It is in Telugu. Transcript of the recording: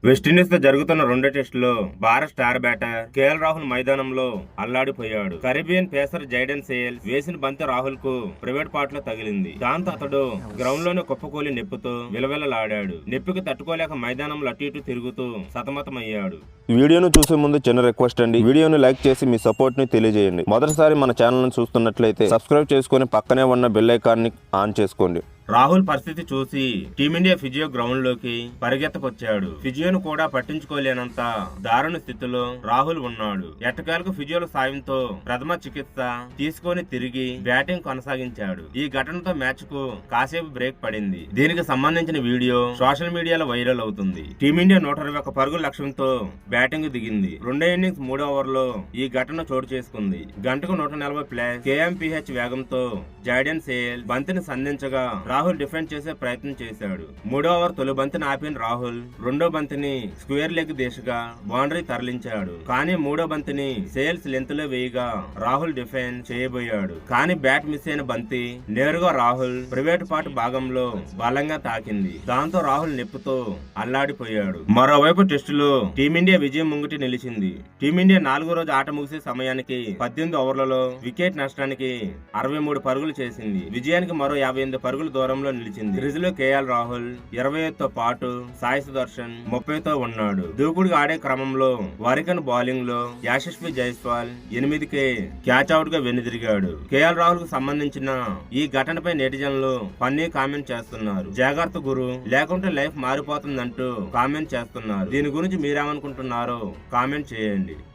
వెస్టిండీస్ తో జరుగుతున్న రెండో టెస్టులో Bharat star batter KL Rahul మైదానంలో అల్లాడిపోయాడు. కరీబియన్ పేసర్ జైడెన్ సేల్స్ వేసిన బంతి రాహుల్ కు ప్రైవేట్ పార్ట్ లో తగిలింది. దాంతో అతడు గ్రౌండ్ లోనే కుప్పకూలి నొప్పితో విలవిలలాడాడు. నొప్పికి తట్టుకోలేక మైదానంలో అటు ఇటు తిరుగుతూ సతమతమయ్యాడు. వీడియోను చూసే ముందు చిన్న రిక్వెస్ట్ అండి, వీడియోను లైక్ చేసి మీ సపోర్ట్ ని తెలియజేయండి. మొదటిసారి మన ఛానల్ ను చూస్తున్నట్లయితే సబ్స్క్రైబ్ చేసుకుని పక్కనే ఉన్న బెల్ ఐకాన్ ని ఆన్ చేసుకోండి. రాహుల్ పరిస్థితి చూసి టీమిండియా ఫిజియో గ్రౌండ్ లోకి పరిగెత్తకొచ్చాడు. ఫిజియోను కూడా పట్టించుకోలేనంత దారుణ స్థితిలో రాహుల్ ఉన్నాడు. ఎట్టకేలకు ఫిజియోల సాయంతో ప్రథమ చికిత్స తీసుకొని తిరిగి బ్యాటింగ్ కొనసాగించాడు. ఈ ఘటనతో మ్యాచ్ కు కాసేపు బ్రేక్ పడింది. దీనికి సంబంధించిన వీడియో సోషల్ మీడియాలో వైరల్ అవుతుంది. టీమిండియా 121 పరుగుల లక్ష్యంతో బ్యాటింగ్ దిగింది. రెండో ఇన్నింగ్స్ 3వ ఓవర్లో ఈ ఘటన చోటు చేసుకుంది. గంటకు 140 ప్లస్ KMPH వేగంతో జైడెన్ సేల్ బంతిని సంధించగా రాహుల్ డిఫెండ్ చేసే ప్రయత్నం చేశాడు. 3వ ఓవర్ తొలి బంతిని ఆపిన రాహుల్ రెండో బంతిని స్క్వేర్ లెగ్ దిశగా బౌండరీ తరలించాడు. కానీ 3వ బంతిని సేల్స్ లెంత్ లో వేయగా రాహుల్ డిఫెండ్ చేయబోయాడు. కానీ బ్యాట్ మిస్ అయిన బంతి నేరుగా రాహుల్ ప్రైవేట్ పార్ట్ భాగంలో బలంగా తాకింది. దాంతో రాహుల్ నొప్పితో అల్లాడిపోయాడు. మరోవైపు టెస్టులో టీమిండియా విజయం ముంగిటి నిలిచింది. టీమిండియా 4వ రోజు ఆట ముగిసే సమయానికి 18 ఓవర్లలో వికెట్ నష్టానికి 63 పరుగులు చేసింది. విజయానికి మరో 58 పరుగులు దూరంలో నిలిచింది. క్రీజులో కేఎల్ రాహుల్ 25తో పాటు సాయి సుదర్శన్ 30తో ఉన్నాడు. దూకుడుగా ఆడే క్రమంలో వారికన్ బౌలింగ్ లో యశస్వి జైస్వాల్ 8కే క్యాచ్ అవుట్ గా వెనుదిరిగాడు. కేఎల్ రాహుల్ కు సంబంధించిన ఈ ఘటనపై నెటిజన్లు ఫన్నీ కామెంట్ చేస్తున్నారు. జాగ్రత్త గురు, లేకుంటే లైఫ్ మారిపోతుందంటూ కామెంట్ చేస్తున్నారు. దీని గురించి మీరేమనుకుంటున్నారో కామెంట్ చేయండి.